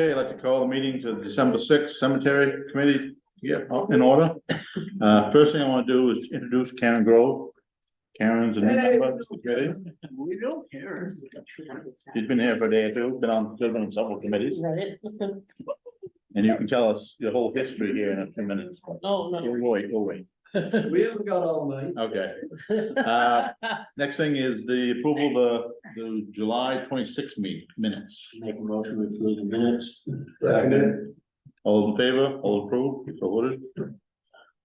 Okay, I'd like to call the meeting to the December 6th Cemetery Committee, in order. First thing I want to do is introduce Karen Grove. Karen's a new member of the committee. We don't care. She's been here for a day or two, been on several committees, Right. and you can tell us your whole history here in a few minutes. Oh, no. We'll wait. We haven't got all night. Okay, next thing is the approval of the July 26th minutes. Make a motion to approve the minutes. All those in favor, all approved, so voted.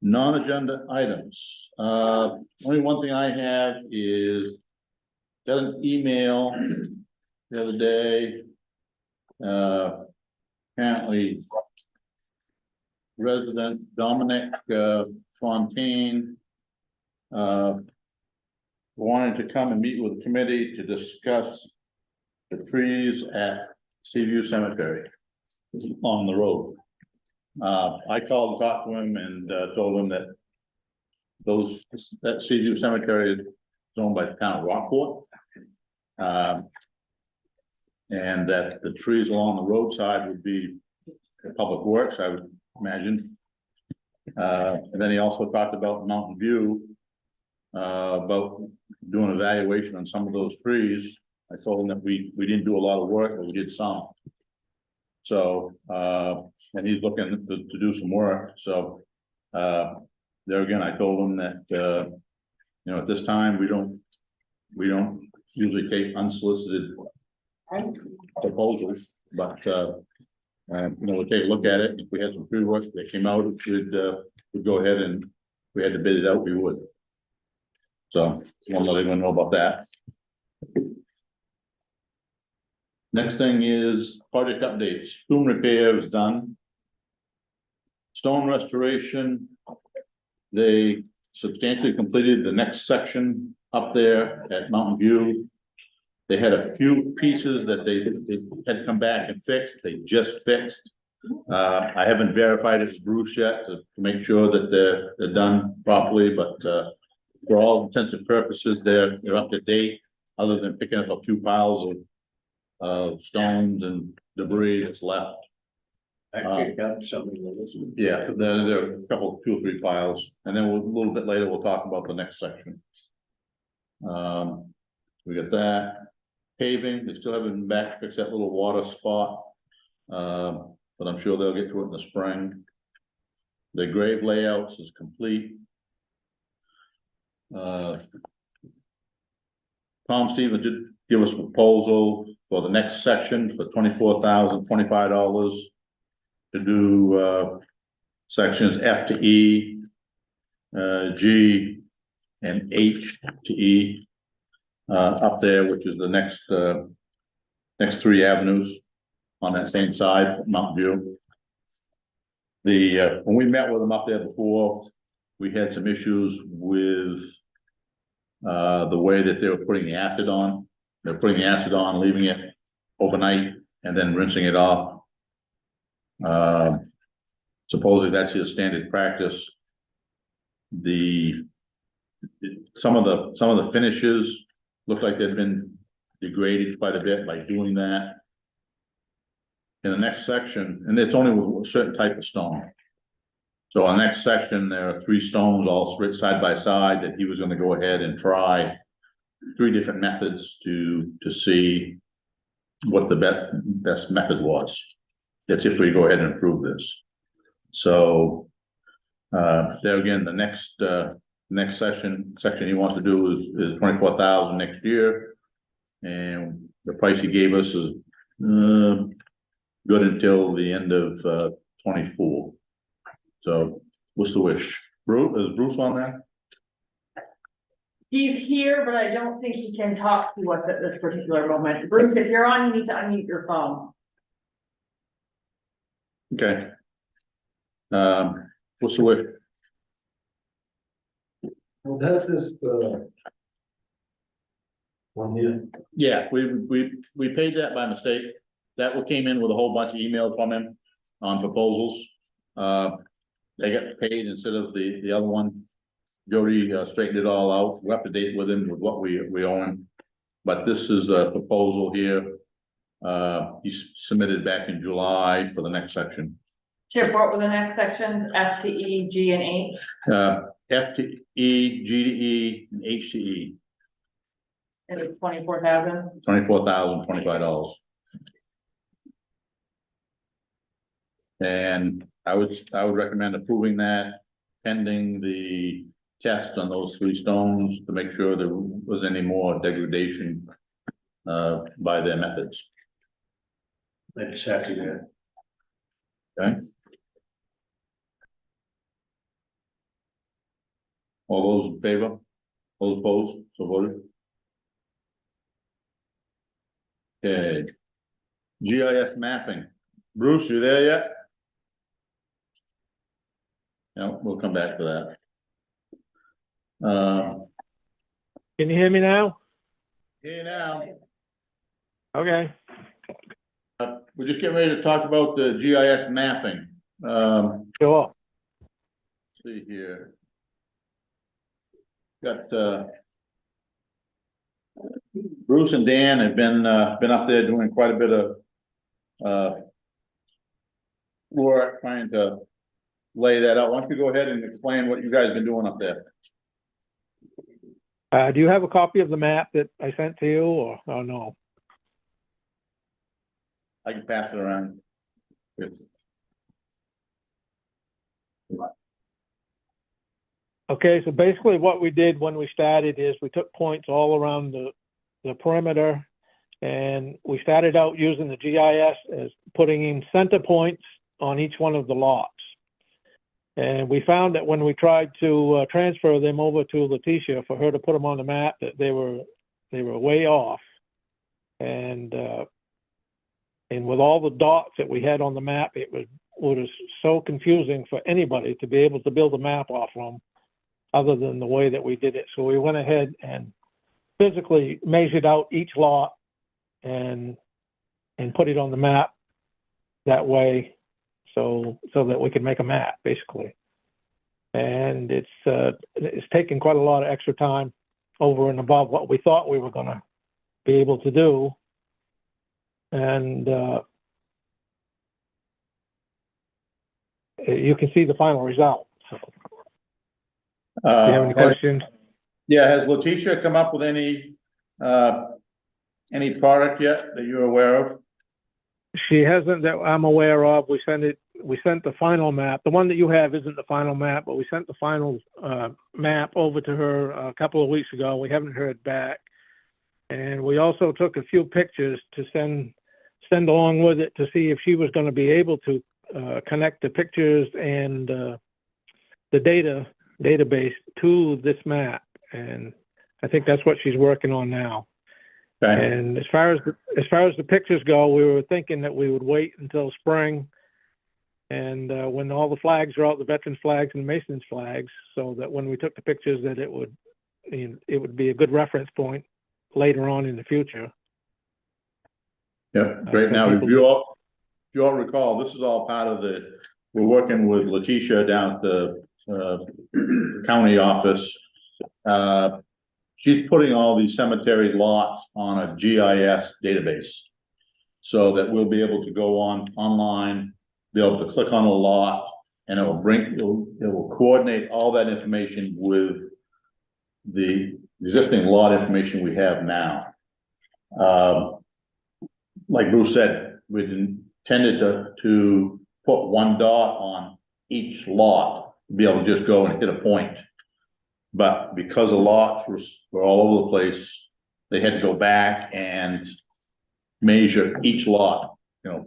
Non-agenda items, only one thing I have is got an email the other day. Apparently resident Dominic Fontaine wanted to come and meet with the committee to discuss the trees at Seaview Cemetery on the road. I called and talked to him and told him that that Seaview Cemetery is owned by the town of Rockport. And that the trees along the roadside would be public works, I would imagine. And then he also talked about Mountain View, about doing an evaluation on some of those trees. I told him that we didn't do a lot of work, but we did some. So, and he's looking to do some work, so, there again, I told him that, you know, at this time, we don't usually take unsolicited proposals, but, you know, we'll take a look at it. If we had some pre-work that came out, we'd go ahead, and if we had to bid it out, we would. So, I want to let everyone know about that. Next thing is project updates. Tomb repair is done. Stone restoration, they substantially completed the next section up there at Mountain View. They had a few pieces that they had come back and fixed. They just fixed. I haven't verified it with Bruce yet to make sure that they're done properly, but for all intents and purposes, they're up to date, other than picking up a few piles of stones and debris that's left. Actually, got something with this. Yeah, there are a couple, 2 or 3 piles, and then a little bit later, we'll talk about the next section. We got that. Paving, they still haven't been back to fix that little water spot. But I'm sure they'll get to it in the spring. The grave layouts is complete. Tom Stevens did give us a proposal for the next section for $24,025 to do sections F to E, G, and H to E up there, which is the next 3 avenues on that same side, Mountain View. When we met with them up there before, we had some issues with the way that they were putting the acid on. They're putting the acid on, leaving it overnight, and then rinsing it off. Supposedly that's his standard practice. Some of the finishes look like they've been degraded quite a bit by doing that. In the next section, and it's only with a certain type of stone. So on the next section, there are 3 stones all side by side that he was going to go ahead and try 3 different methods to see what the best method was. That's if we go ahead and approve this. So there again, the next section he wants to do is 24,000 next year, and the price he gave us is good until the end of 24. So what's the wish? Bruce, is Bruce on there? He's here, but I don't think he can talk to us at this particular moment. Bruce, if you're on, you need to unmute your phone. Okay. What's the wish? Well, that's this, one year. Yeah, we paid that by mistake. That one came in with a whole bunch of emails from him on proposals. They got paid instead of the other one. Jody straightened it all out. We're up to date with him with what we owe him. But this is a proposal here He's submitted back in July for the next section. Chip, what were the next sections? F to E, G and H? F to E, G to E, and H to E, Is it 24,000? $24,025. And I would recommend approving that pending the test on those three stones to make sure there was any more degradation by their methods. Exactly, yeah. Okay? All those in favor? All opposed? So voted. Okay. GIS mapping. Bruce, you there yet? No, we'll come back to that. Can you hear me now? Here now, Okay. we're just getting ready to talk about the GIS mapping. Sure. See here. Got, Bruce and Dan have been up there doing quite a bit of work trying to lay that out. Why don't you go ahead and explain what you guys have been doing up there? Do you have a copy of the map that I sent to you or no? I can pass it around. It's- Okay, so basically what we did when we started is we took points all around the perimeter, and we started out using the GIS as putting in center points on each one of the lots. And we found that when we tried to transfer them over to Letitia for her to put them on the map, that they were way off. And with all the dots that we had on the map, it was so confusing for anybody to be able to build a map off them, other than the way that we did it. So we went ahead and physically measured out each lot and put it on the map that way, so that we could make a map, basically. And it's taken quite a lot of extra time over and above what we thought we were gonna be able to do. And you can see the final result. So, do you have any questions? Yeah, has Letitia come up with any product yet that you're aware of? She hasn't, that I'm aware of. We sent the final map. The one that you have isn't the final map, but we sent the final map over to her a couple of weeks ago. We haven't heard back. And we also took a few pictures to send along with it to see if she was going to be able to connect the pictures and the database to this map. And I think that's what she's working on now. Okay, And as far as the pictures go, we were thinking that we would wait until spring, and when all the flags are out, the veterans flags and Masons flags, so that when we took the pictures, that it would be a good reference point later on in the future. yeah, great. Now, if you all recall, this is all part of we're working with Letitia down at the county office. She's putting all these cemetery lots on a GIS database, so that we'll be able to go online, be able to click on a lot, and it will coordinate all that information with the existing lot information we have now. Like Bruce said, we intended to put one dot on each lot, be able to just go and hit a point. But because the lots were all over the place, they had to go back and measure each lot,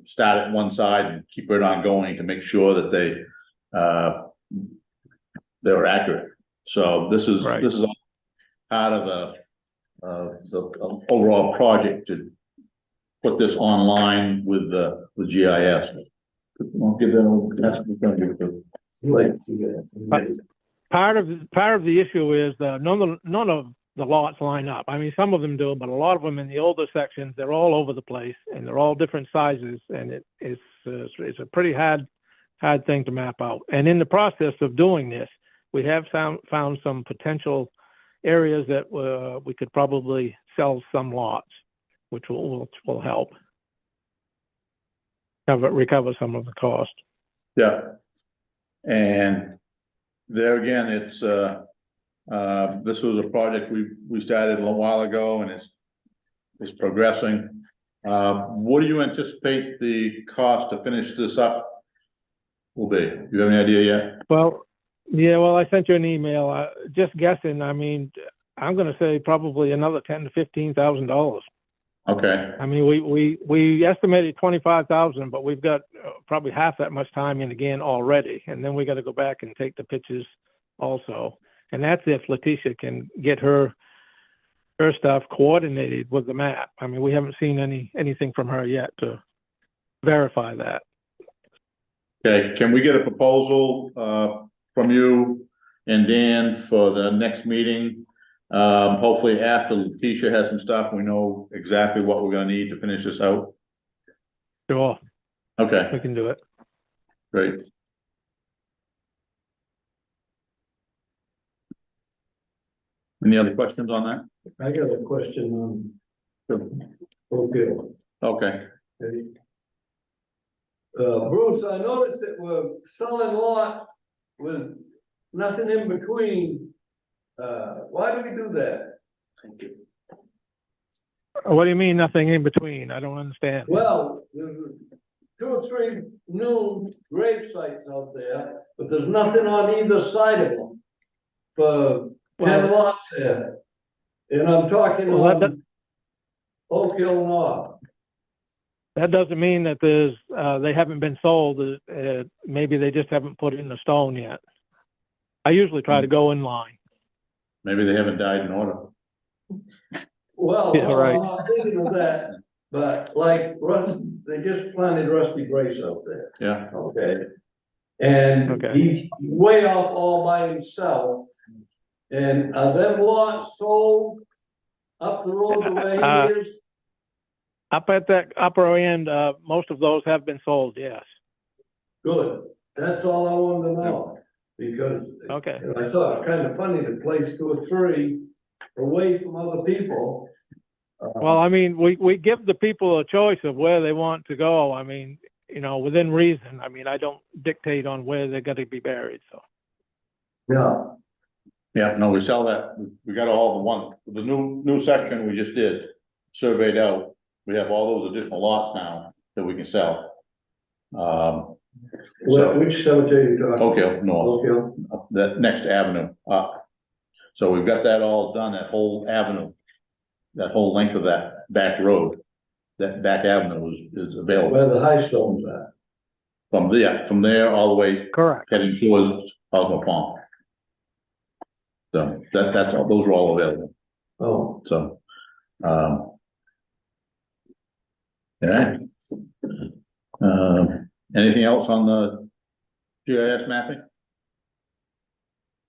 start at one side and keep it on going to make sure that they were accurate. So this is Right. This is all part of the overall project to put this online with GIS. I'll give that that's what we're gonna give it to. Like, Part of the issue is none of the lots line up. I mean, some of them do, but a lot of them in the older sections, they're all over the place, and they're all different sizes, and it's a pretty hard thing to map out. And in the process of doing this, we have found some potential areas that we could probably sell some lots, which will help. recover some of the cost. Yeah. And there again, it's, this was a project we started a little while ago and it's progressing. What do you anticipate the cost to finish this up will be? Do you have any idea yet? Well, yeah, well, I sent you an email, just guessing, I mean, I'm gonna say probably another $10,000 to $15,000. Okay, I mean, we estimated 25,000, but we've got probably half that much time in again already. And then we got to go back and take the pictures also. And that's if Letitia can get her stuff coordinated with the map. I mean, we haven't seen anything from her yet to verify that. okay, can we get a proposal, from you and Dan for the next meeting? Hopefully after Letitia has some stuff, we know exactly what we're gonna need to finish this out. Sure, Okay, we can do it. great. Any other questions on that? I got a question on, Sure. okay. Okay, Bruce, I noticed that we're selling lots with nothing in between. Why do we do that? What do you mean, nothing in between? I don't understand. Well, there's 2 or 3 new grave sites out there, but there's nothing on either side of them. For 10 lots there. And I'm talking Well, on Oak Hill North. That doesn't mean that they haven't been sold. Maybe they just haven't put in the stone yet. I usually try to go in line. maybe they haven't died in order. Well, Yeah, right. I'm not thinking of that, but like, they just planted Rusty Grace out there, Yeah, okay? And Okay. he's way out all by himself. And are them lots sold up the road the way he is? Up at that upper end, most of those have been sold, yes. Good, that's all I wanted to know, because Okay. I thought it kind of funny to place 2 or 3 away from other people. Well, I mean, we give the people a choice of where they want to go. I mean, you know, within reason. I mean, I don't dictate on where they're gonna be buried, so. Yeah, yeah, no, we sell that, we got all the new section we just did, surveyed out. We have all those additional lots now that we can sell. So, which cemetery you talking? Oak Hill North, Oak Hill. up that next avenue up. So we've got that all done, that whole avenue, that whole length of that back road, that back avenue is available. Where the high stones at. From there all the way Correct. heading towards Osmo Pond. So that's all, those are all available, Oh, so, yeah. Anything else on the GIS mapping?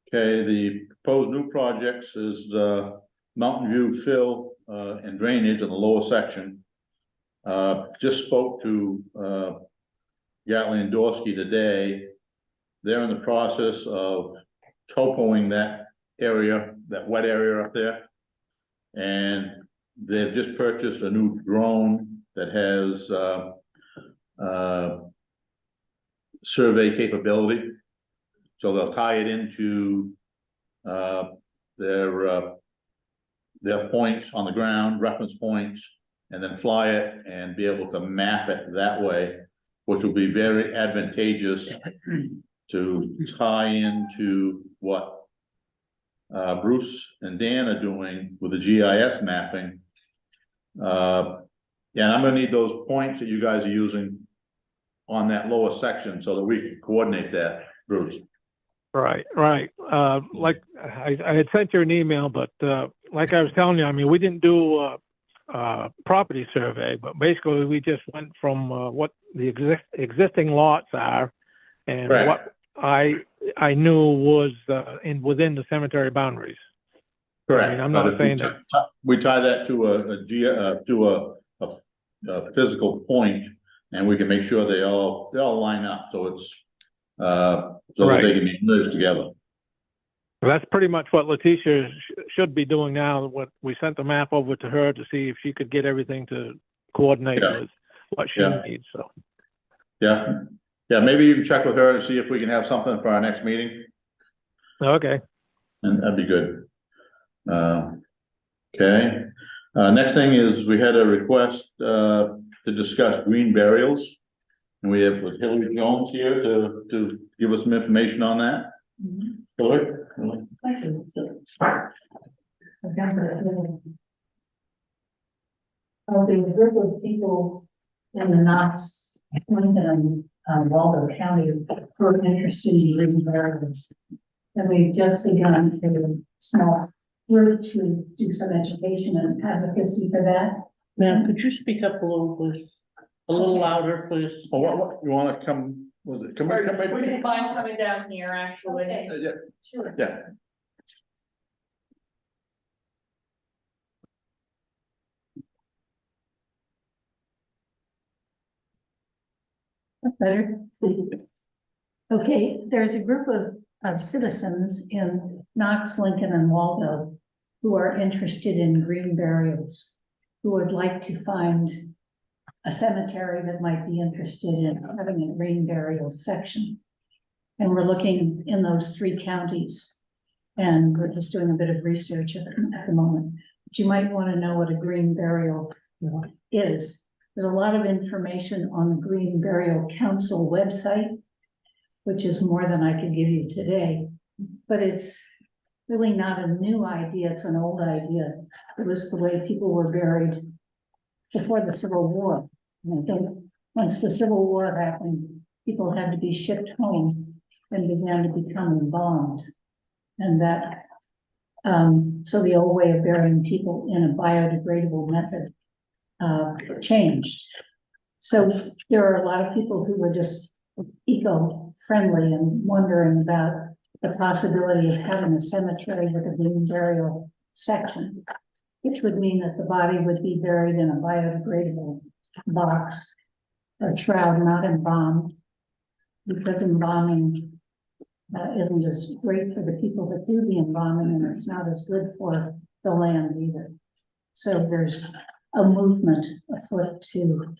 Okay, the proposed new projects is, Mountain View fill, and drainage in the lower section. Just spoke to, Gatlin and Dorsey today. They're in the process of topoing that area, that wet area up there. And they've just purchased a new drone that has, survey capability. So they'll tie it into, their points on the ground, reference points, and then fly it and be able to map it that way, which will be very advantageous to tie into what Bruce and Dan are doing with the GIS mapping. Yeah, I'm gonna need those points that you guys are using on that lower section so that we can coordinate that, Bruce. Right. Like I had sent you an email, but like I was telling you, I mean, we didn't do a property survey, but basically we just went from what the existing lots are and Right. what I knew was within the cemetery boundaries. Correct. I mean, I'm not But if saying that. we tie that to a physical point, and we can make sure they all line up, so it's, so that they can be merged together. That's pretty much what Letitia should be doing now. What we sent the map over to her to see if she could get everything to coordinate Yeah. with what she Yeah. needs, so. Yeah, yeah, maybe you can check with her to see if we can have something for our next meeting, Okay, and that'd be good. Okay, next thing is we had a request, to discuss green burials. And we have with Hillary Jones here to give us some information on that. Hillary? There'll be a group of people in the Knox, Lincoln, Waldo County who are interested in green burials. And we've just begun a small group to do some education and advocacy for that. Ma'am, could you speak up a little, please? A little louder, please? Oh, what, you wanna come, was it, come right, come right? We can find coming down here, actually. Okay. Yeah, Sure. yeah, That's better. Okay, there's a group of citizens in Knox, Lincoln, and Waldo who are interested in green burials, who would like to find a cemetery that might be interested in having a green burial section. And we're looking in those 3 counties. And we're just doing a bit of research at the moment. But you might want to know what a green burial is. There's a lot of information on the Green Burial Council website, which is more than I could give you today. But it's really not a new idea, it's an old idea. It was the way people were buried before the Civil War. And I think once the Civil War happened, people had to be shipped home and began to become embalmed. And that, so the old way of burying people in a biodegradable method changed. So there are a lot of people who were just eco-friendly and wondering about the possibility of having a cemetery with a green burial section, which would mean that the body would be buried in a biodegradable box or shroud, not embalmed, because embalming isn't as great for the people that do the embalming, and it's not as good for the land either. So there's a movement afoot to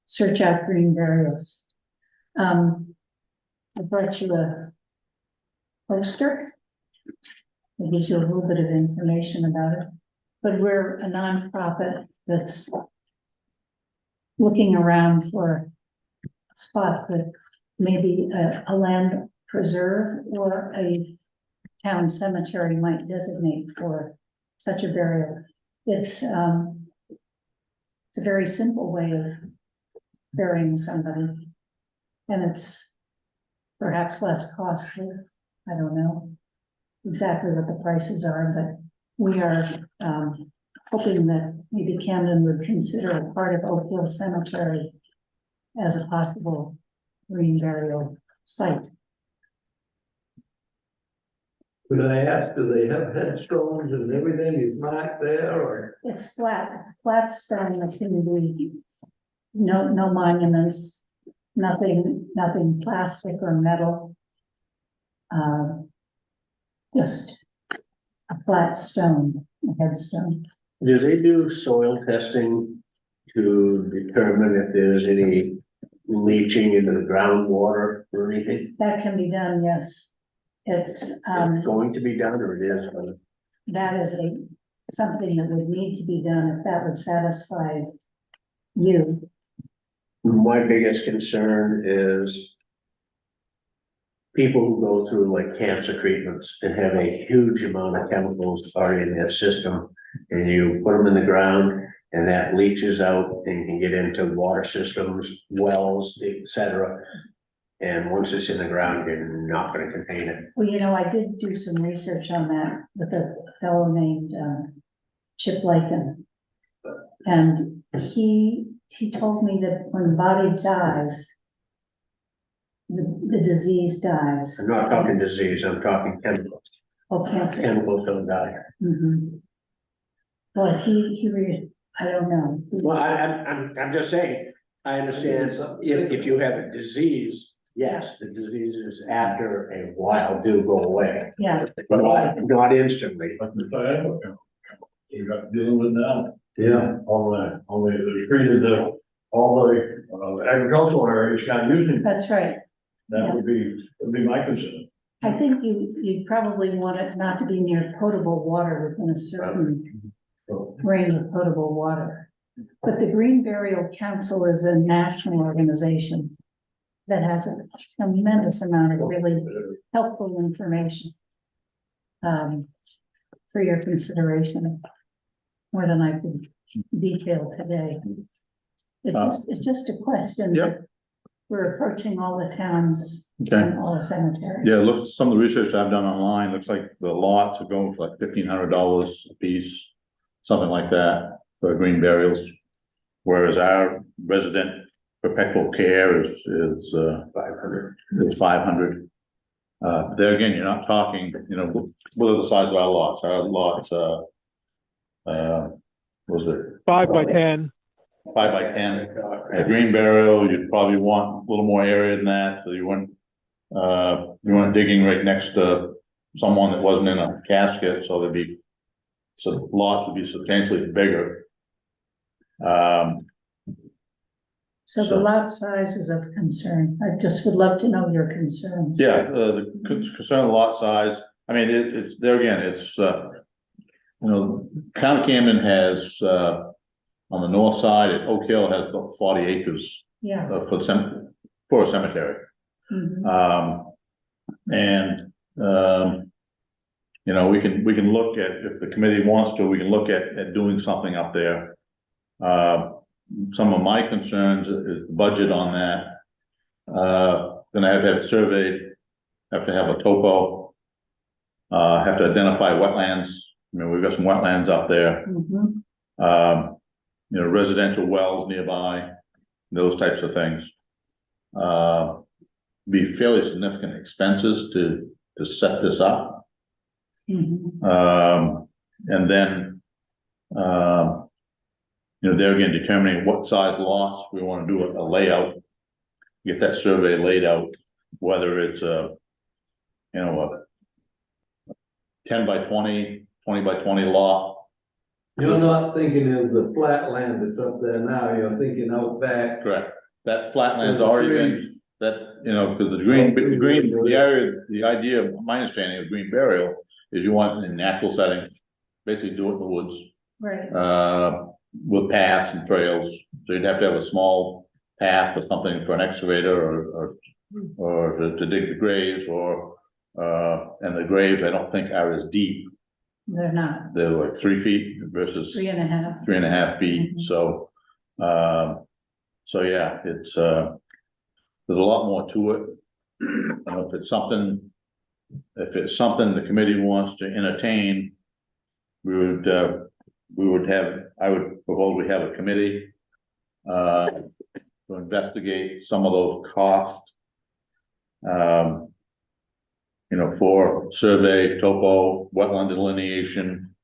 search out green burials. I brought you a poster. It gives you a little bit of information about it, but we're a nonprofit that's looking around for a spot that maybe a land preserve or a town cemetery might designate for such a burial. It's a very simple way of burying somebody, and it's perhaps less costly. I don't know exactly what the prices are, but we are hoping that maybe Camden would consider a part of Oak Hill Cemetery as a possible green burial site. Could I ask, do they have headstones and everything is marked there, or? It's flat, it's a flat stone that can be, no monuments, nothing plastic or metal. Just a flat stone, a headstone. Do they do soil testing to determine if there's any leaching into the groundwater or anything? That can be done, yes. It's, It's going to be done, or it is? that is something that would need to be done if that would satisfy you. My biggest concern is people who go through like cancer treatments and have a huge amount of chemicals already in their system, and you put them in the ground and that leaches out and can get into water systems, wells, etc. And once it's in the ground, you're not going to contain it. Well, you know, I did do some research on that with a fellow named Chip Lakin. And he told me that when the body dies, the disease dies. I'm not talking disease, I'm talking chemicals. Oh, cancer. Chemicals don't die. Mhm. Well, I don't know. Well, I'm just saying, I understand if you have a disease, yes, the diseases after a while do go away, Yeah, but not instantly. But the you got dealing with now. Yeah. All the, they're treated all the agricultural areas kind of using, That's right. that would be my concern. I think you'd probably want it not to be near potable water within a certain range of potable water. But the Green Burial Council is a national organization that has a tremendous amount of really helpful information for your consideration, more than I could detail today. It's just a question Yep. that we're approaching all the towns Okay, and all the cemeteries. yeah, look, some of the research I've done online, looks like the lots are going for like $1,500 a piece, something like that, for green burials. Whereas our resident perpetual care is 500. It's 500. There again, you're not talking, what are the size of our lots? Our lots, was it 5 by 10. 5 by 10? A green burial, you'd probably want a little more area than that, so you weren't digging right next to someone that wasn't in a casket, so lots would be substantially bigger. So the lot size is of concern. I just would love to know your concerns. Yeah, the concern of lot size, I mean, it's, there again, it's, Town of Camden has, on the north side, at Oak Hill has about 40 acres Yeah. for a cemetery. Mhm. We can look at, if the committee wants to, we can look at doing something up there. Some of my concerns is the budget on that. Gonna have to have it surveyed, have to have a topo. Have to identify wetlands. I mean, we've got some wetlands up there. Mhm. Residential wells nearby, those types of things. Be fairly significant expenses to set this up. Mhm. And then, there again, determining what size lots we want to do a layout. Get that survey laid out, whether it's a 10 by 20, 20 by 20 lot. You're not thinking of the flat land that's up there now, you're thinking out back. Correct. That flatland's already been, because the area, the idea, my understanding of green burial is you want in natural setting, basically do it in the woods, Right. with paths and trails. So you'd have to have a small path or something for an excavator or to dig the graves and the graves, I don't think are as deep. They're not. They're like 3 feet versus 3.5. 3.5 feet, Mhm. so yeah, it's, there's a lot more to it. If it's something the committee wants to entertain, I would propose we have a committee to investigate some of those costs. For survey, topo, wetland delineation.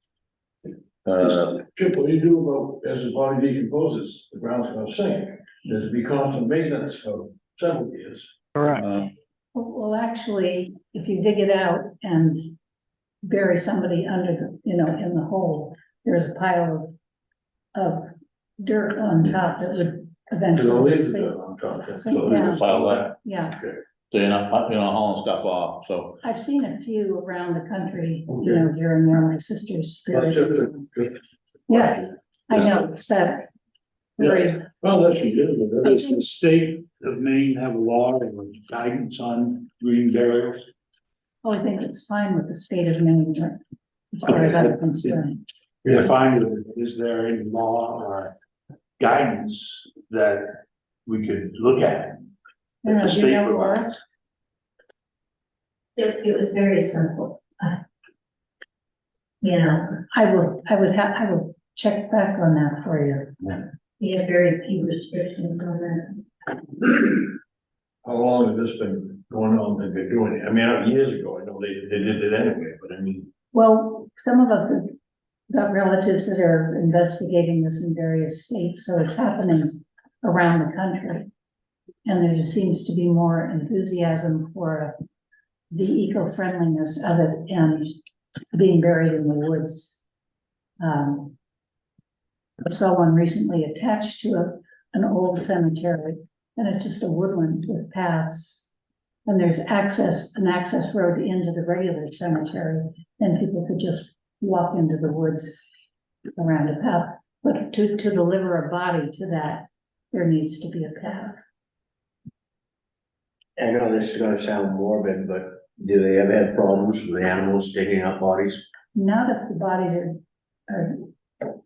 Chip, what do you do about, as the body decomposes, the ground's gonna sink, there's to be constant maintenance for several years. Correct. Well, actually, if you dig it out and bury somebody under in the hole, there's a pile of dirt on top that would To the eventually leaves sink. on top, that's Sink So we can down. file that, Yeah, so you're not hauling stuff off, so. I've seen a few around the country, during there, my sister's. That's just a- Yeah, I know, it's that. Very, Well, that's ridiculous. Does the state of Maine have a law or guidance on green burials? well, I think it's fine with the state of Maine, but as far as I'm concerned. You're fine with it. Is there any law or guidance that we could look at? I don't know, The do you state know, Laura? provides? It was very simple. I will check back on that for you. We had very few restrictions on that. How long has this been going on that they're doing it? I mean, years ago, I know they did it anyway, but I mean. Well, some of us have got relatives that are investigating this in various states, so it's happening around the country. And there just seems to be more enthusiasm for the eco-friendliness of it and being buried in the woods. I saw one recently attached to an old cemetery, and it's just a woodland with paths. And there's an access road into the regular cemetery, and people could just walk into the woods around a path. But to deliver a body to that, there needs to be a path. I know this is gonna sound morbid, but do they ever have problems with animals digging up bodies? Not if the bodies are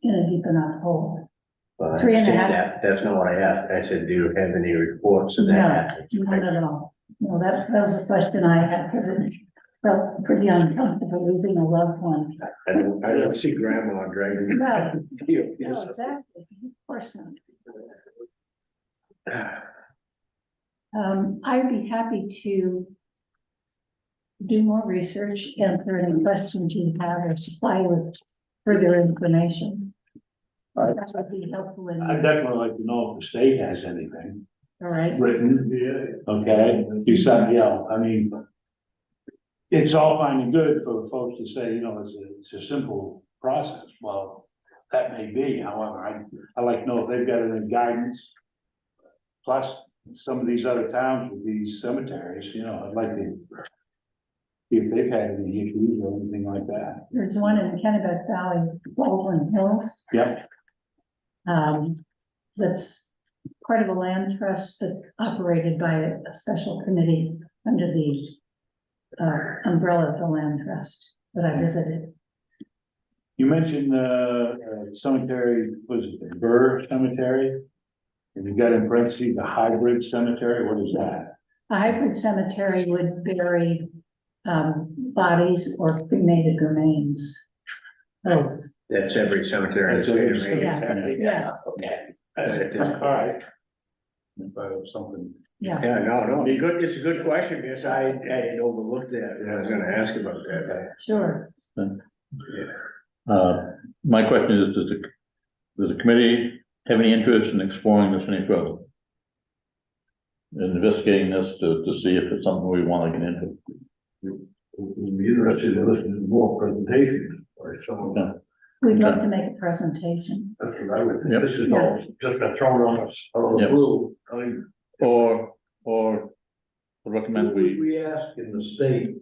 in a deep enough hole. Well, I 3.5. understand that. That's not what I asked. I said, do you have any reports of that No, happening? not at all. No, that was a question I had, because it felt pretty uncomfortable losing a loved one. I don't see grandma dragging. No, no, exactly, of course not. I'd be happy to do more research, answer any questions you have, or supply with further information. That would be helpful in, I'd definitely like to know if the state has anything all right? written, okay? Besides, I mean, it's all fine and good for folks to say, it's a simple process. Well, that may be, however, I like to know if they've got any guidance. Plus, some of these other towns with these cemeteries, I'd like to see if they've had any issues or anything like that. There's one in Kennebec Valley, Baldwin Hills. Yep. That's part of a land trust, but operated by a special committee under the umbrella of the land trust that I visited. You mentioned cemetery, was it the Burr Cemetery? And you got in parentheses the hybrid cemetery, what is that? A hybrid cemetery would bury bodies or cremated remains. Both. That's every cemetery in the state of Maine. Yeah. Okay. All right. Something. Yeah, Yeah, no, it's a good question, because I had overlooked that, and I was gonna ask about that. sure. My question is, does the committee have any interest in exploring this any further? Investigating this to see if it's something we want to get into. We'd be interested in listening to more presentations or someone. We'd love to make a presentation. That's what I would think. Yep. This is all just been thrown on us, on Yep. the blue. Or recommend Who would we, we ask in the state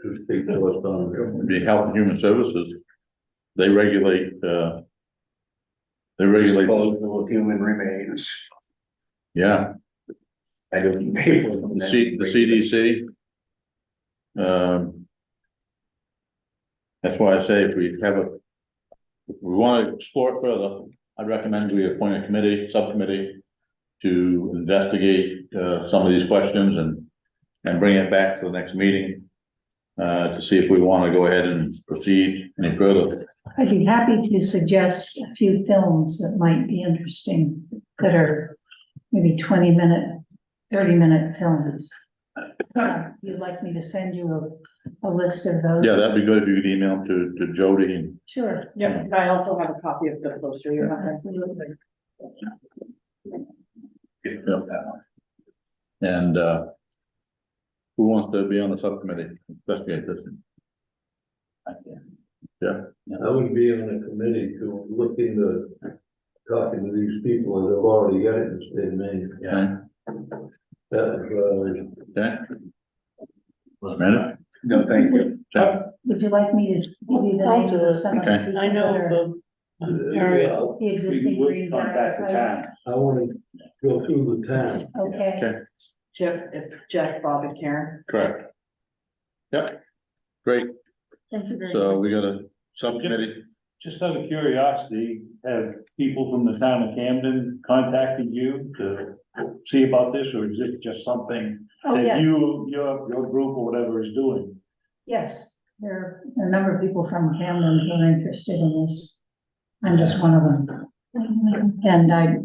to speak to us on? the Health and Human Services, they regulate. Disposal of human remains. Yeah, I do. the CDC. That's why I say if we want to explore it further, I'd recommend we appoint a subcommittee to investigate, some of these questions and bring it back to the next meeting. To see if we want to go ahead and proceed any further. I'd be happy to suggest a few films that might be interesting, that are maybe 20-minute, 30-minute films. You'd like me to send you a list of those? Yeah, that'd be good if you could email to Jody and. Sure. Yeah, I also have a copy of the poster you have. Absolutely. And, who wants to be on the subcommittee, investigate this? Yeah, I would be on a committee to look into talking to these people that have already got it in the state of Maine. okay, That was, okay. Minute? No, thank you. Okay. Would you like me to give you the names of some of the Okay. people I know that are yeah, the existing We'll green contact the sites? town. I wanna go through the town. Okay, Okay, Jeff, Bob, and Karen. correct. Yep, great, thank you very so much. we got a subcommittee, Just out of curiosity, have people from the town of Camden contacted you to see about this, or is it just something Oh, that yes, your group or whatever is doing? yes, there are a number of people from Camden who are interested in this. I'm just one of them. And I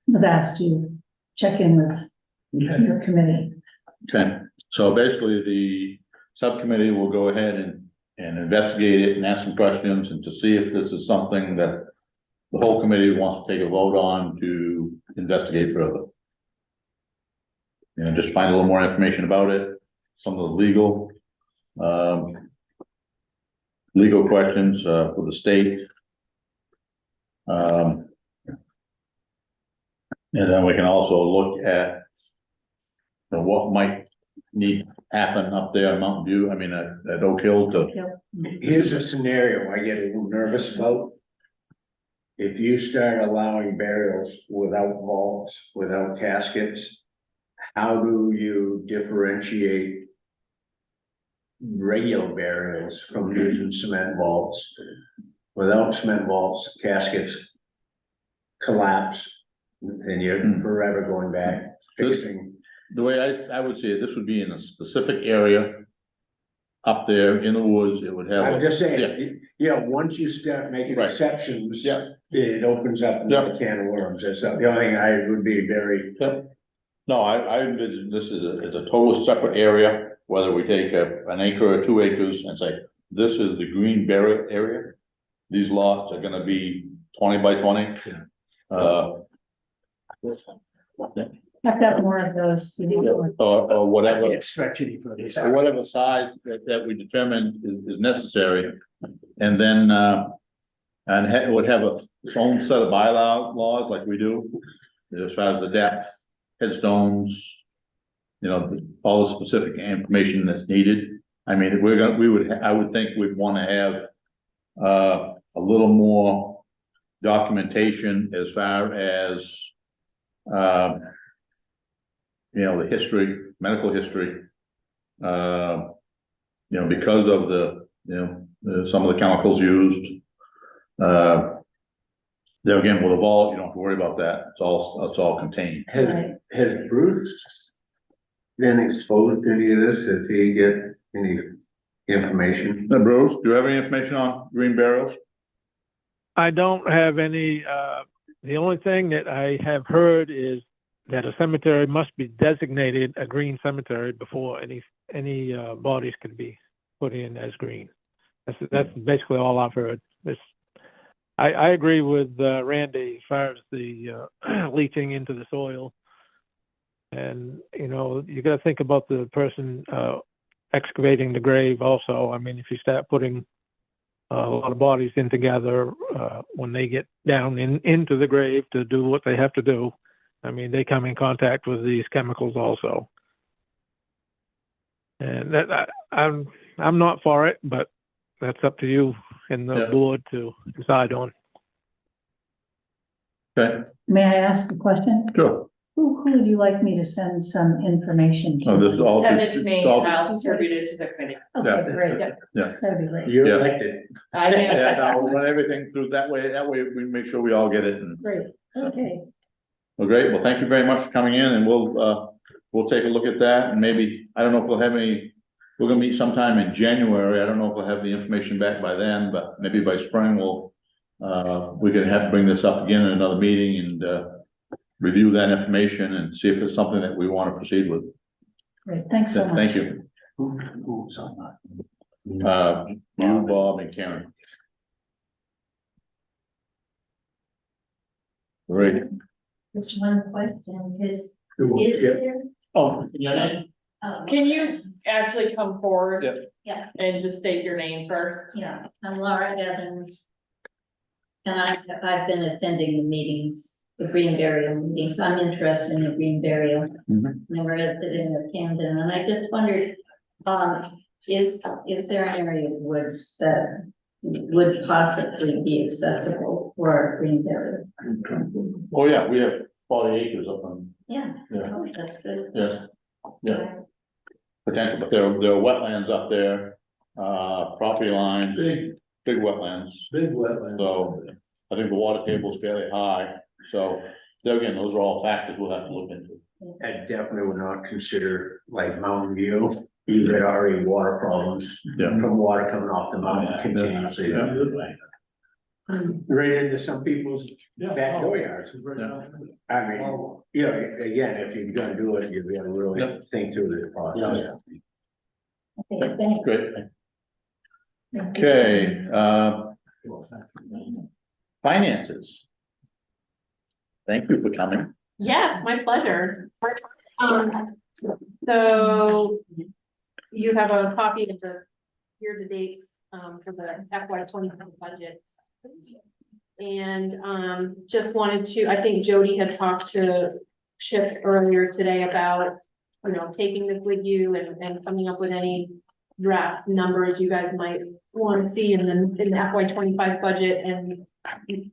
was asked to check in with your committee. okay, so basically the subcommittee will go ahead and investigate it and ask some questions and to see if this is something that the whole committee wants to take a vote on to investigate further. And just find a little more information about it, some of the legal questions, for the state. And then we can also look at what might need to happen up there in Mountain View, I mean, at Oak Hill to, Here's a scenario I get a little nervous about. If you start allowing burials without vaults, without caskets, how do you differentiate regular burials from using cement vaults? Without cement vaults, caskets collapse, and you're forever going back fixing. the way I would say it, this would be in a specific area up there in the woods, it would have. I'm just saying, once you start making Right. exceptions. Yeah. It opens up another can of worms, that's the only thing I would be very. No, I envision this is it's a totally separate area, whether we take an acre or 2 acres and say, this is the green burial area. These lots are gonna be 20 by 20. I've got more of those. Or whatever. Can't stretch any further. Or whatever size that we determine is necessary. And then, it would have its own set of laws like we do, as far as the depth, headstones, all the specific information that's needed. I mean, I would think we'd wanna have, a little more documentation as far as, the history, medical history. Because of some of the chemicals used. There again, with a vault, you don't have to worry about that, it's all contained. Has Bruce been exposed to any of this? Did he get any information? Bruce, do you have any information on green burials? I don't have any, the only thing that I have heard is that a cemetery must be designated a green cemetery before any bodies can be put in as green. That's basically all I've heard. I agree with Randy as far as the leaching into the soil. And, you gotta think about the person excavating the grave also. I mean, if you start putting a lot of bodies in together, when they get down into the grave to do what they have to do, I mean, they come in contact with these chemicals also. And I'm not for it, but that's up to you and the board to decide on. Okay, May I ask a question? sure. Who would you like me to send some information to? Oh, this is all. Send it to me it's all- and I'll distribute it to the committee. Okay, great. Yeah. That'd be great. You're Yeah. elected. I do. Yeah, no, we'll run everything through that way we make sure we all get it. And Great, okay. well, great, well, thank you very much for coming in, and we'll take a look at that, and maybe, I don't know if we'll have any. We're gonna meet sometime in January, I don't know if we'll have the information back by then, but maybe by spring we're gonna have to bring this up again in another meeting and review that information and see if it's something that we wanna proceed with. Great, thanks so much. Thank you. Who's on that? You, Bob, and Karen. Great. Just one question, is Yeah. there? Oh, your name? Can you actually come forward? Yeah. Yeah. And just state your name first? Yeah, I'm Laura Evans. And I've been attending the meetings, the green burial meetings, I'm interested in the green burial. Mhm. I'm a resident of Camden, and I just wondered, is there an area of woods that would possibly be accessible for a green burial? Oh, yeah, we have 40 acres up on, Yeah, yeah, oh, that's good. yeah, potential, but there are wetlands up there, property lines, big wetlands. Big wetland. So I think the water table is fairly high, so there again, those are all factors we'll have to look into. I definitely would not consider like Mountain View, you had already water problems Yeah. from water coming off the mountain continuously. Yeah. Right into some people's back dooryards. I mean, again, if you're gonna do it, you're gonna really Yeah. think through the process. Okay, thanks. Great. Okay, finances. Thank you for coming. Yes, my pleasure. So you have a copy of the year-to-dates, for the FY 2020 budget. And, just wanted to, I think Jody had talked to Chip earlier today about, you know, taking this with you and coming up with any draft numbers you guys might want to see in the FY 25 budget and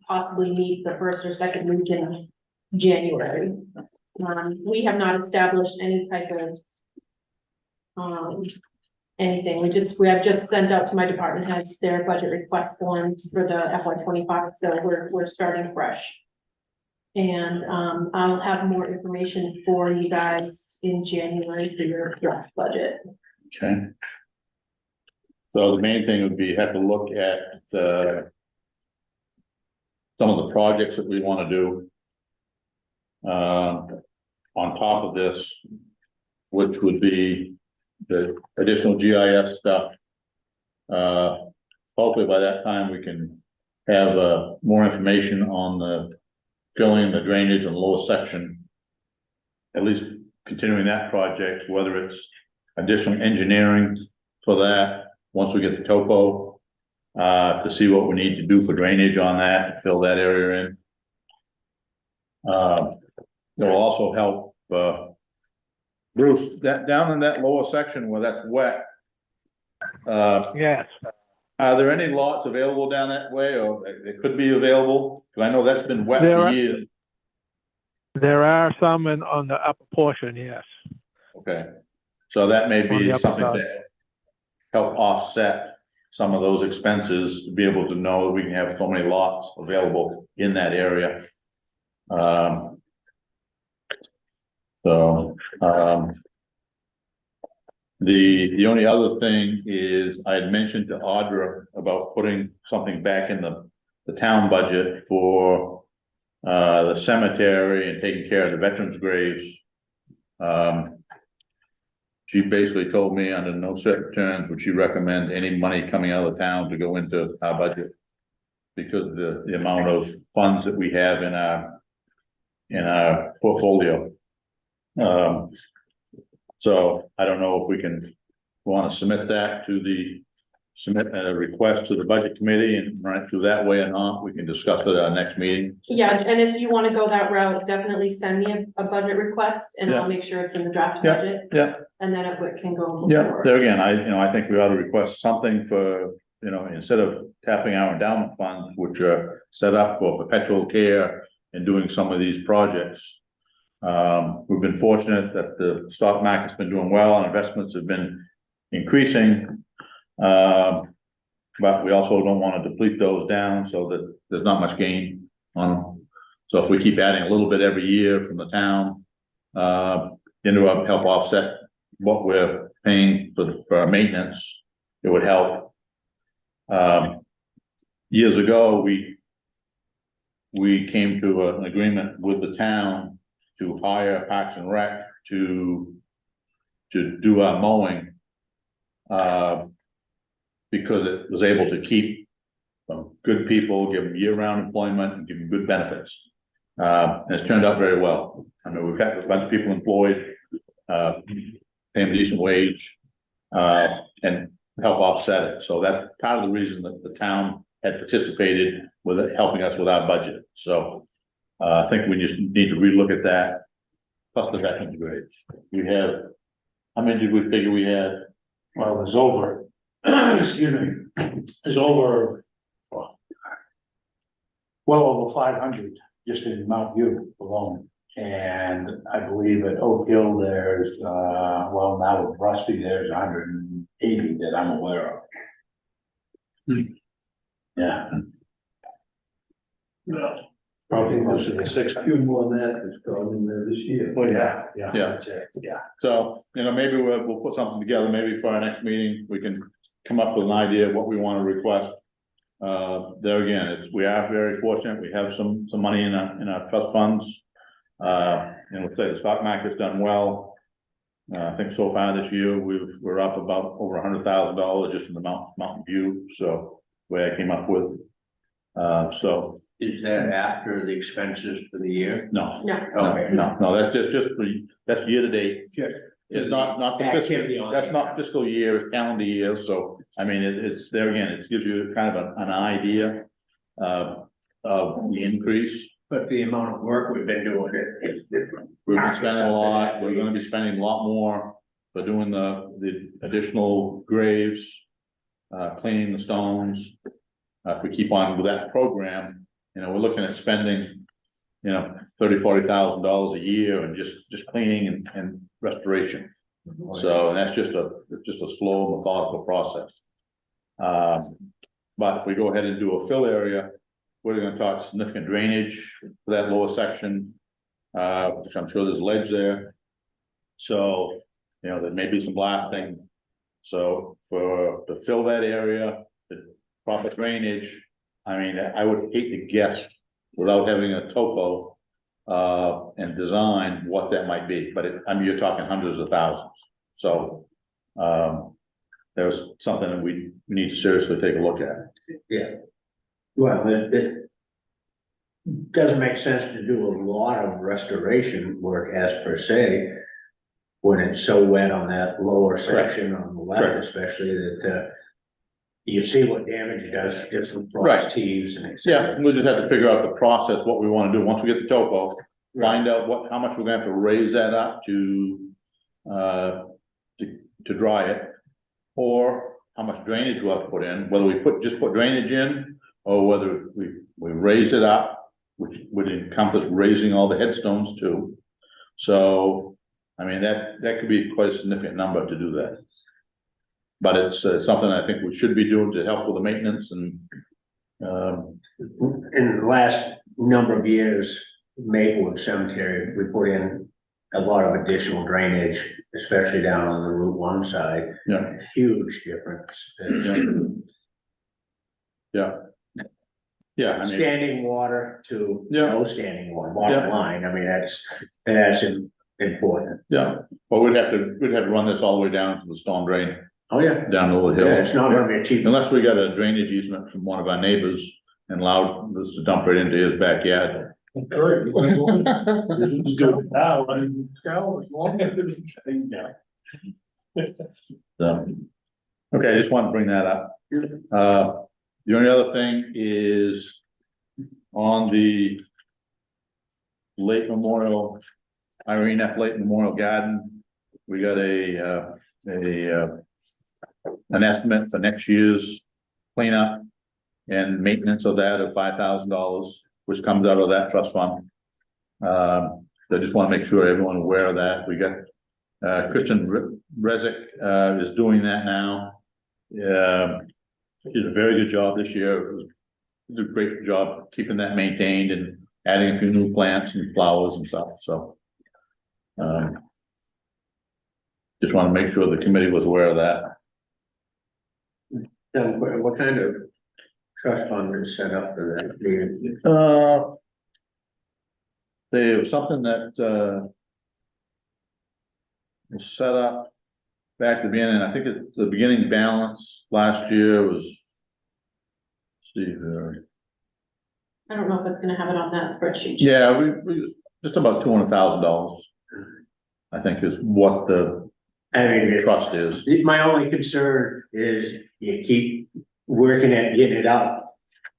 possibly meet the first or second week in January. We have not established any type of anything. We have just sent out to my department heads their budget request forms for the FY 25, so we're starting fresh. And I'll have more information for you guys in January for your draft budget. Okay. So the main thing would be have to look at some of the projects that we want to do. On top of this, which would be the additional GIS stuff. Hopefully by that time we can have more information on the filling, the drainage and lower section. At least continuing that project, whether it's additional engineering for that, once we get the topo, to see what we need to do for drainage on that, fill that area in. It will also help, Bruce, that down in that lower section where that's wet. Yes, Are there any lots available down that way, or they could be available? Cause I know that's been wet There for are- years. there are some on the upper portion, yes. Okay, so that may On the be upper something side. to help offset some of those expenses, to be able to know that we can have so many lots available in that area. The only other thing is I had mentioned to Audra about putting something back in the town budget for the cemetery and taking care of the veterans' graves. She basically told me under no certain terms would she recommend any money coming out of the town to go into our budget. Because of the amount of funds that we have in our portfolio. So I don't know if we want to submit that to submit a request to the budget committee and run it through that way or not. We can discuss it at our next meeting. Yeah, and if you want to go that route, definitely send me a budget request and I'll make sure it's in the draft Yeah, budget. yeah. And then it can go. Yeah, before. there again, I think we ought to request something for, instead of tapping our endowment funds, which are set up for perpetual care and doing some of these projects. We've been fortunate that the stock market's been doing well and investments have been increasing. But we also don't want to deplete those down so that there's not much gain on them. So if we keep adding a little bit every year from the town, into our help offset what we're paying for our maintenance, it would help. Years ago, we came to an agreement with the town to hire Parks and Rec to do our mowing. Because it was able to keep some good people, give them year-round employment and give them good benefits. And it's turned out very well. I mean, we've got a bunch of people employed, paying a decent wage, and help offset it. So that's part of the reason that the town had participated with it, helping us with our budget. So I think we just need to relook at that. Plus the veterans grades. We have, how many did we figure we had? Well, there's over, excuse me, there's over, well over 500 just in Mount View alone. And I believe at Oak Hill, there's, well, now with Rusty, there's 180 that I'm aware of. Yeah. Probably close to the 600. Few more than that is going in there this year. Well, yeah, yeah. Yeah. That's it, yeah. So, maybe we'll put something together, maybe for our next meeting, we can come up with an idea of what we want to request. There again, we are very fortunate, we have some money in our trust funds. And we'll say the stock market's done well. I think so far this year, we're up about over $100,000 just in the Mountain View, so way I came up with. So. Is that after the expenses for the year? No. Okay. No, that's just that's year to date. Sure. It's not the fiscal, Activity on that's it. not fiscal year, it's calendar year, so, I mean, it's there again, it gives you kind of an idea. of the increase. But the amount of work we've been doing it is different. We've been spending a lot, we're gonna be spending a lot more for doing the additional graves, cleaning the stones. If we keep on with that program, you know, we're looking at spending, you know, $30,000-40,000 a year and just cleaning and restoration. So, and that's just a slow methodical process. But if we go ahead and do a fill area, we're gonna talk significant drainage for that lower section. Which I'm sure there's ledge there. So, you know, there may be some blasting. So to fill that area, the proper drainage, I mean, I would hate to guess without having a topo. And design what that might be, but I mean, you're talking hundreds of thousands. So, there's something that we need to seriously take a look at. Yeah. Well, it doesn't make sense to do a lot of restoration work as per se. When it's so wet on that lower section on the Correct. left especially that, you see what damage it does, just from Right. frost heaves and. et Yeah, cetera. we'll just have to figure out the process, what we wanna do, once we get the topo, find out how much we're gonna have to raise that up to dry it. Or how much drainage we'll have to put in, whether we just put drainage in, or whether we raise it up, which would encompass raising all the headstones too. So, I mean, that could be quite a significant number to do that. But it's something I think we should be doing to help with the maintenance and, In the last number of years, Maplewood Cemetery, we put in a lot of additional drainage, especially down on the Route 1 side. Yeah. Huge difference. yeah. Yeah, I mean, Standing water to Yeah. no standing water, Yeah. bottom line, I mean, that's important. yeah, but we'd have to run this all the way down to the storm drain, Oh, yeah. down the little hill. Yeah, it's not gonna be a cheap. Unless we got a drainage easement from one of our neighbors and allowed us to dump it into his backyard. Right. This is good now, right? So, okay, I just wanted to bring that up. The only other thing is on the Lake Memorial, Irene F. Lake Memorial Garden, we got an estimate for next year's cleanup and maintenance of that of $5,000, which comes out of that trust fund. So I just want to make sure everyone aware of that. We got Christian Rezick is doing that now. He did a very good job this year. He did a great job keeping that maintained and adding a few new plants and flowers and stuff, so. Just want to make sure the committee was aware of that. What kind of trust fund is set up for that? There's something that was set up back at the beginning. I think the beginning balance last year was. See here. I don't know if it's gonna have it on that spreadsheet. Yeah, we just about $200,000. I think is what the I mean, trust is. my only concern is you keep working at getting it up.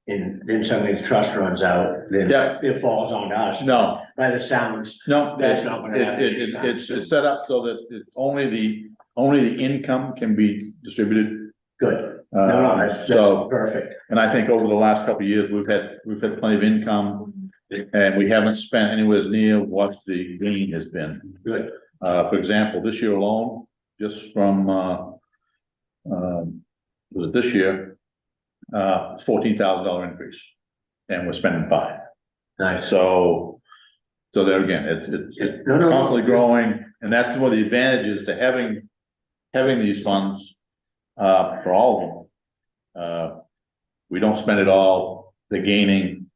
And then somebody's trust runs out, then Yeah. it falls on us. No, By the sounds, no, That's not gonna happen anytime it's soon. set up so that only the income can be distributed. good. No, that's So, perfect. and I think over the last couple of years, we've had plenty of income. And we haven't spent anywhere near what the gain has been. Good. For example, this year alone, just from, was it this year? $14,000 increase. And we're spending $5 million. Nice. So there again, it's No. constantly growing, and that's one of the advantages to having these funds, for all of them. We don't spend it all, the gaining,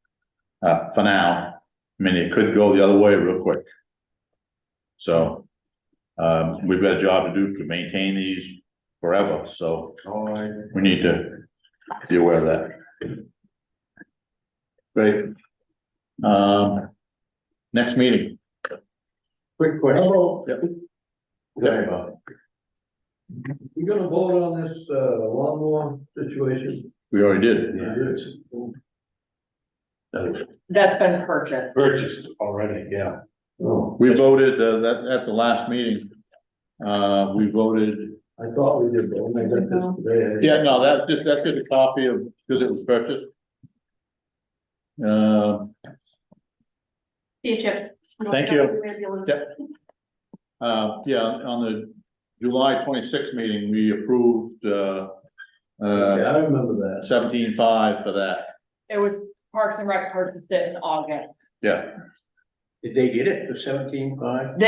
for now. I mean, it could go the other way real quick. So, we've got a job to do to maintain these forever, so we need to be aware of that. Great. Next meeting. Quick question. Yep. Go ahead, Bob. You gonna vote on this, lawnmower situation? We already did. Yeah. That was That's been purchased. purchased already, yeah. Oh, We voted, that, at the last meeting, we voted, I thought we did, but when I got this today. yeah, no, that's just a copy of, because it was purchased. See you, Chip. Thank you. Yep. Yeah, on the July 26th meeting, we approved, Yeah, I remember that. 17.5 for that, It was Parks and Rec purchased it in August. yeah. Did they get it for 17.5?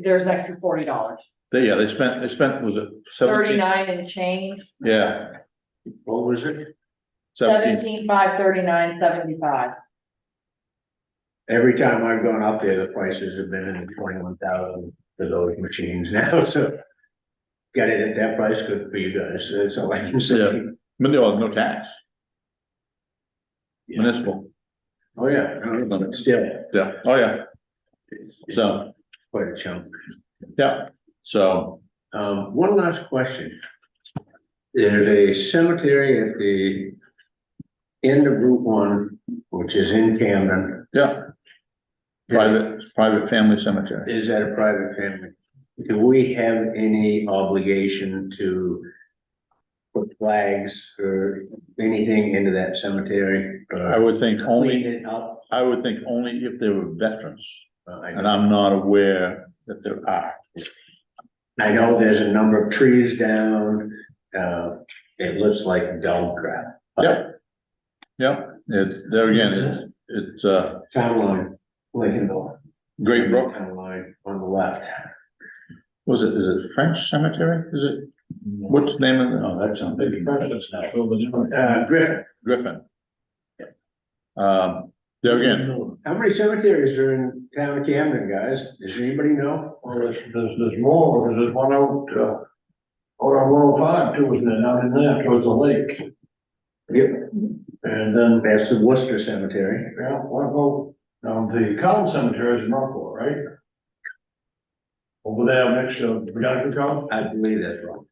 There's an extra $40, They spent, was it 17? 39 and change, Yeah, What was it? 17, 17,500, 39, 75. Every time I've gone up there, the prices have been in the 21,000 for those machines now, so. Got it at that price, good for you guys, that's all I can say. Yeah. but no tax. Municipal, Oh, yeah, still, yeah, oh, yeah, so, quite a chunk. yeah, so, One last question. There's a cemetery at the end of Route 1, which is in Camden. yeah. Private family cemetery. Is that a private family? Do we have any obligation to put flags or anything into that cemetery? I would think Clean only, it up? I would think only if they were veterans, I and know- I'm not aware that there are. I know there's a number of trees down, it looks like dog crap. Yeah. Yeah, there again, it's Town line, Lincolnville. Great Brook, Town line on the left. is it French Cemetery, is it, what's the name of it? No, that's something. That's not. Griffin, Griffin. There again, how many cemeteries are in town of Camden, guys? Does anybody know? Well, there's more, because there's one out, out on 105 too, isn't it, out in there towards the lake. Yep. And then, That's the Worcester Cemetery. yeah, what about, the Collins Cemetery is in Rockport, right? Over there next to Botanical College? I believe that's wrong.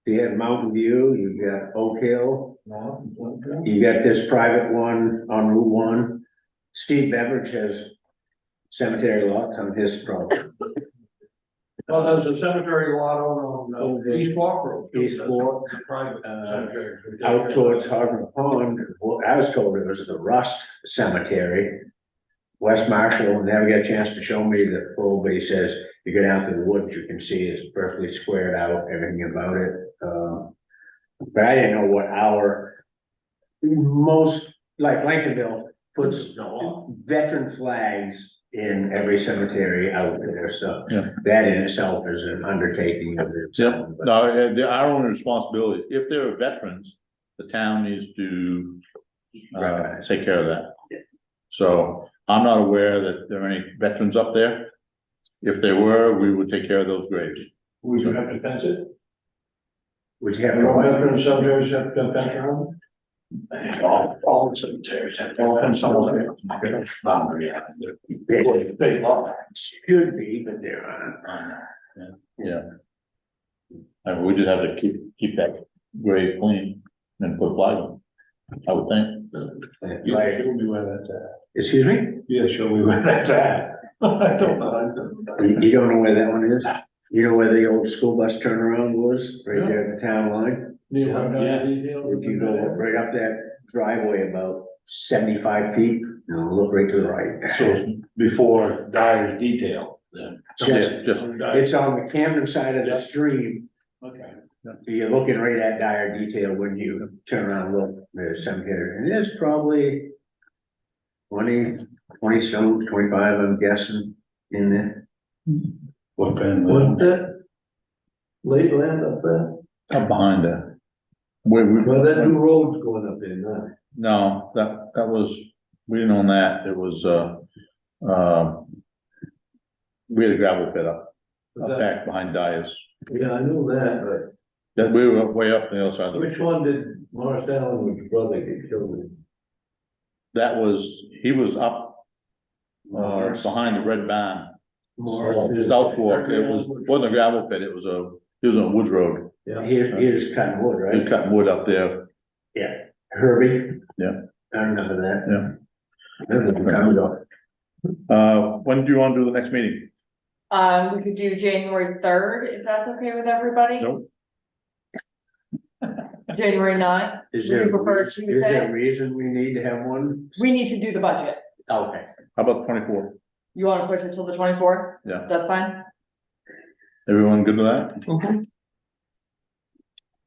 You have Mountain View, you've got Oak Hill, No, okay. you got this private one on Route 1. Steve Beveridge has cemetery lots on his property. Well, there's a cemetery lot over on East Fork Road. too. East Fork, That's a private cemetery. Out towards Harbor Pond, well, I was told it was the Rust Cemetery. West Marshall never got a chance to show me the full, but he says, you go down to the woods, you can see it's perfectly squared out, everything about it. But I didn't know what our most, like Lincolnville puts veteran flags in every cemetery out there, so. Yeah. That in itself is an undertaking of it. yep, no, they're our own responsibility, if there are veterans, the town needs to take care of that. So I'm not aware that there are any veterans up there. If there were, we would take care of those graves. We should have to fence it. Would you have? You know, veteran cemeteries have to fence around. I think all the cemeteries have to fence some of them. Boundary. Big law. Should be, but there aren't. Yeah. And we just have to keep that grave clean and put flag on, I would think. Yeah, show me where that's at. Excuse me? Yeah, show me where that's at. I don't know. You don't know where that one is? You know where the old school bus turnaround was, right there at the town line? Do you have Yeah. any details? If you go right up that driveway about 75 feet, and look right to the right. So it's before Dyer's detail, then. Just, It's on the Camden side of the stream. Okay. You're looking right at Dyer detail when you turn around and look, there's cemetery, and there's probably 20 some, 25, I'm guessing, in there. What kind Wasn't of? that late land up there? up behind that. Where we, Well, that new road's going up there now. no, that was, we didn't own that, it was, we had a gravel pit up back behind Dyer's. Yeah, I knew that, That we were way up the other side of but the. which one did Morris Allen's brother get killed in? That was, he was up, behind the red barn. South Fork, wasn't a gravel pit, it was he was on Woods Road, Yeah. Here's cutting wood, he was right? cutting wood up there, Yeah. Herbie? Yeah. I remember that. Yeah. That was a time ago. When do you want to do the next meeting? We could do January 3rd, if that's okay with everybody. Nope. January 9th, Is would there, you prefer is there a Tuesday? reason we need to have one? We need to do the budget. Okay. How about the 24th? You wanna push it till the 24th? Yeah. That's fine. Everyone good with that?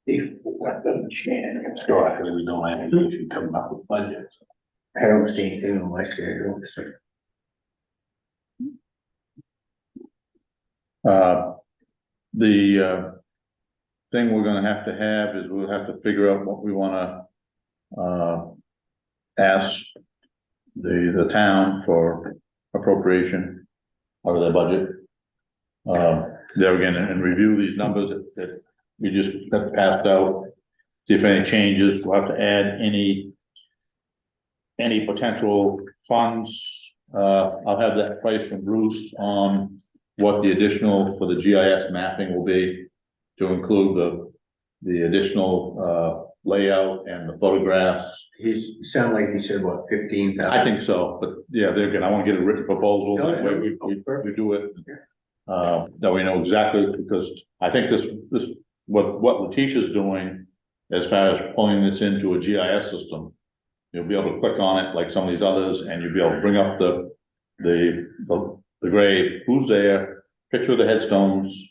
Before the chance. Historically, we don't have any issue coming up with budgets. I don't see anything on my schedule. So The thing we're gonna have to have is we'll have to figure out what we wanna ask the town for appropriation of their budget. There again, and review these numbers that we just got passed out. See if any changes, we'll have to add any potential funds. I'll have that price from Bruce on what the additional for the GIS mapping will be to include the additional layout and the photographs. he sounded like he said, what, 15,000? I think so, but yeah, there again, I want to get a written proposal, No, that way we do it. That we know exactly, because I think this, what Letitia's doing as far as pulling this into a GIS system. You'll be able to click on it like some of these others, and you'll be able to bring up the grave, who's there, picture of the headstones.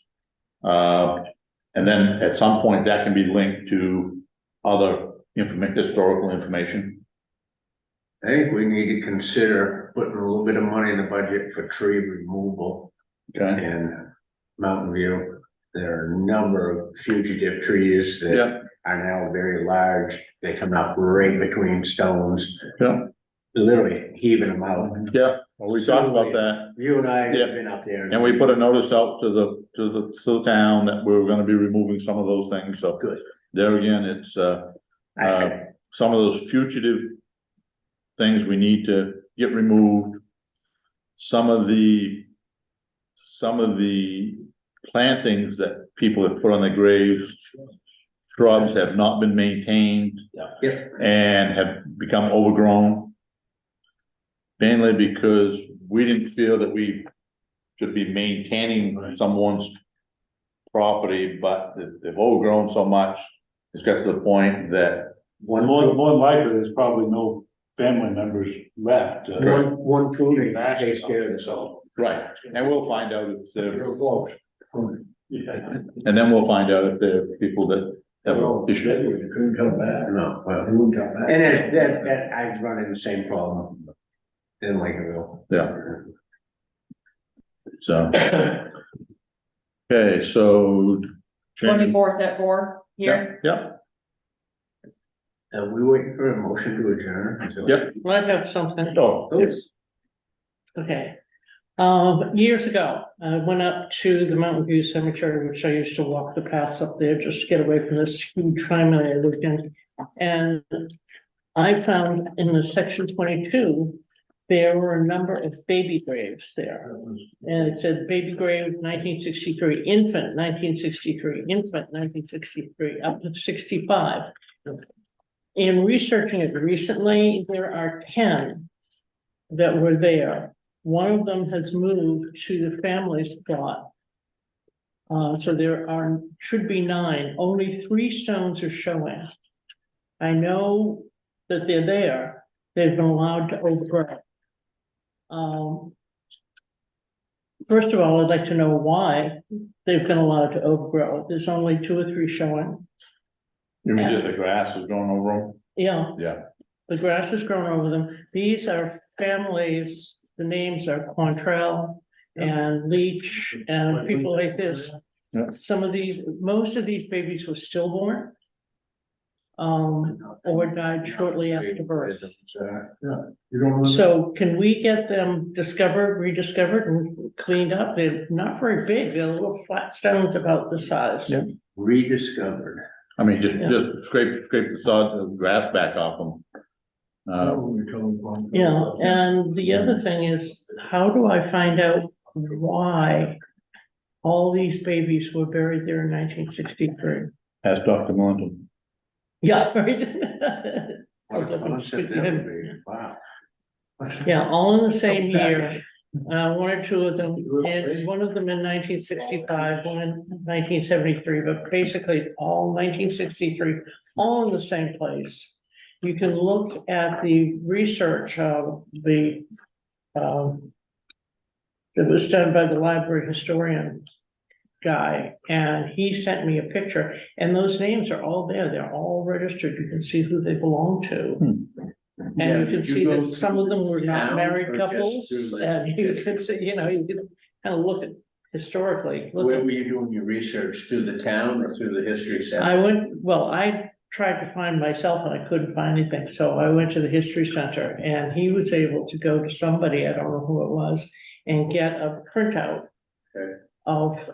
And then at some point that can be linked to other historical information. I think we need to consider putting a little bit of money in the budget for tree removal Okay, in Mountain View. There are a number of fugitive trees that yeah, are now very large. They come up right between stones, yeah, literally heaving them out. yeah, well, we talked about that. You and I Yeah. have been up there. And we put a notice out to the town that we're gonna be removing some of those things, so. Good. There again, it's, I- some of those fugitive things we need to get removed. Some of the plantings that people have put on their graves, shrubs have not been maintained. Yep. And have become overgrown. Mainly because we didn't feel that we should be maintaining someone's property, but they've overgrown so much. It's got to the point that, More than likely, there's probably no family members left. One pruning Ask takes care of something, itself. right, and we'll find out if there, Real close. Yeah. and then we'll find out if there are people that have an issue. You couldn't come back. No, well, You wouldn't come back. and that I've run into the same problem in Lakeville. Yeah. So. Okay, so. 24th at 4 here. Yeah, We waiting for a motion to adjourn. So- Yep. I have something. oh, yes, Okay. Years ago, I went up to the Mountain View Cemetery, which I used to walk the paths up there just to get away from this huge family I lived in. And I found in the section 22, there were a number of baby graves there. And it said baby grave 1963, infant 1963, infant 1963, up to 65. In researching it recently, there are 10 that were there. One of them has moved to the family's plot. So there should be 9, only 3 stones are showing. I know that they're there, they've been allowed to overgrow. First of all, I'd like to know why they've been allowed to overgrow. There's only 2 or 3 showing. you mean just the grass is growing over them? Yeah, Yeah, the grass has grown over them. These are families, the names are Quantrell and Leach and people like this. Yeah. Most of these babies were stillborn. Or died shortly after birth. You don't. So can we get them rediscovered and cleaned up? They're not very big. They're little flat stones about the size. Yeah. Rediscovered. I mean, just scrape the sod, the grass back off them. Yeah, and the other thing is, how do I find out why all these babies were buried there in 1963? Ask Dr. Mullington. Yeah, right. Wow. Yeah, all in the same year. One or two of them, and one of them in 1965, one in 1973, but basically all 1963, all in the same place. You can look at the research of the, it was done by the library historian guy, and he sent me a picture, and those names are all there. They're all registered. You can see who they belong to. And you can see that some of them were not married couples, and you can see, you know, you can kind of look at historically. Where were you doing your research, through the town or through the history center? I tried to find myself and I couldn't find anything, so I went to the history center, and he was able to go to somebody, I don't know who it was, and get a printout. Okay.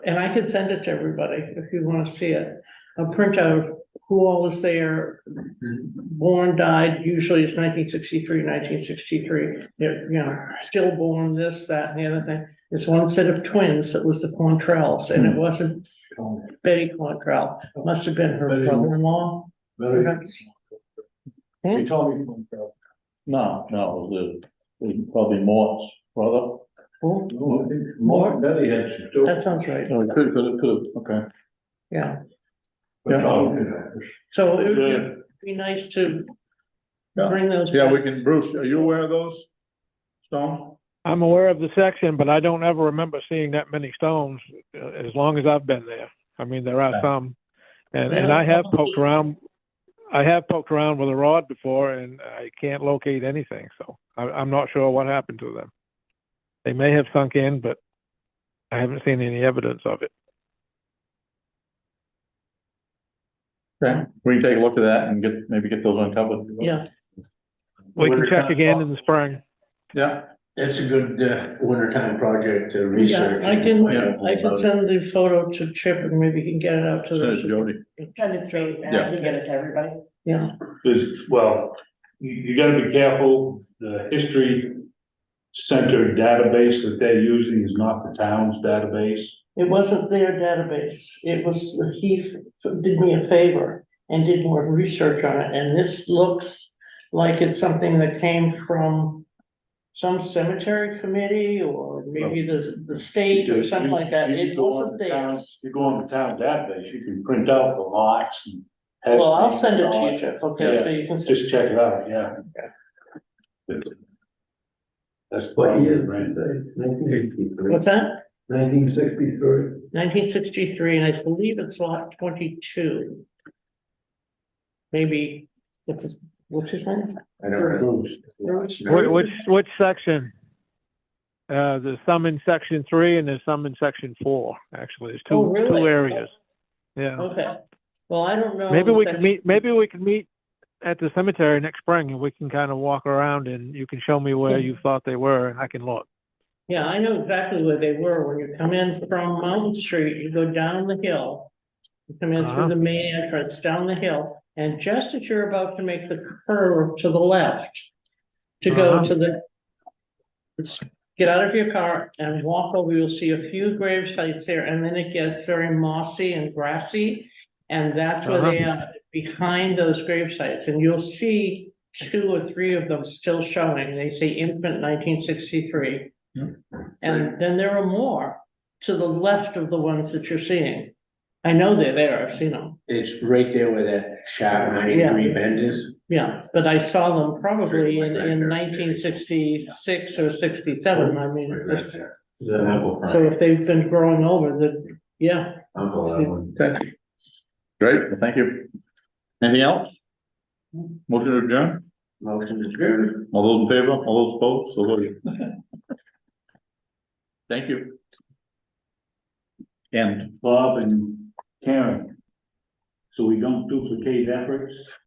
And I can send it to everybody if you want to see it, a printout of who all is there, born, died, usually it's 1963, 1963. They're, you know, stillborn, this, that, and the other thing. There's one set of twins that was the Quantrells, and it wasn't Betty Quantrell, it must have been her brother-in-law. perhaps. They told me. No, it was probably Mort's brother. Oh, No, I think Mark and Betty had some. dope. that sounds right, Oh, it could, okay. yeah. But Tom, So it would be nice to bring those. Yeah, back. we can, Bruce, are you aware of those stones? I'm aware of the section, but I don't ever remember seeing that many stones as long as I've been there. I mean, there are some, and I have poked around. I have poked around with a rod before, and I can't locate anything. So I'm not sure what happened to them. They may have sunk in, but I haven't seen any evidence of it. Okay, we can take a look at that and maybe get those uncovered. Yeah, We can check again in the spring. Yeah, It's a good, wintertime project to research. yeah, I can send the photo to Chip and maybe he can get it out to send it to the. Jody. Send it through, and I can get it to everybody. Yeah, Well, you gotta be careful, the history center database that they're using is not the town's database. it wasn't their database, it was, did me a favor and did more research on it, and this looks like it's something that came from some cemetery committee, or maybe the state or something like that, it wasn't theirs. You go on the town database, you can print out the lots and. Well, I'll send it to you, Jeff, okay, so you can. Just check it out, yeah. That's. What year? right. 1963. What's that? 1963. 1963, and I believe it's lot 22. Maybe, what's his name? I don't know. Which section? There's some in section 3 and there's some in section 4, actually. There's Oh, really? two areas. Yeah. Okay, well, I don't know. Maybe we can meet at the cemetery next spring and we can kind of walk around and you can show me where you thought they were and I can look. Yeah, I know exactly where they were. When you come in from Mountain Street, you go down the hill. You come in through the main entrance, down the hill, and just as you're about to make the curve to the left, to go to the, get out of your car and walk over, you'll see a few grave sites there, and then it gets very mossy and grassy. And that's where they are, behind those grave sites, and you'll see 2 or 3 of them still showing. They say infant 1963. And then there are more to the left of the ones that you're seeing. I know they're there, I've seen them. It's right there where that sharp 90-degree bend is. Yeah, but I saw them probably in 1966 or 67, I mean, just, so if they've been growing over, then, yeah. Okay. Great, well, thank you. Anything else? Motion to adjourn? Motion is good. All those in favor, all those opposed, so voted. Thank you. And Bob and Karen. So we don't duplicate efforts.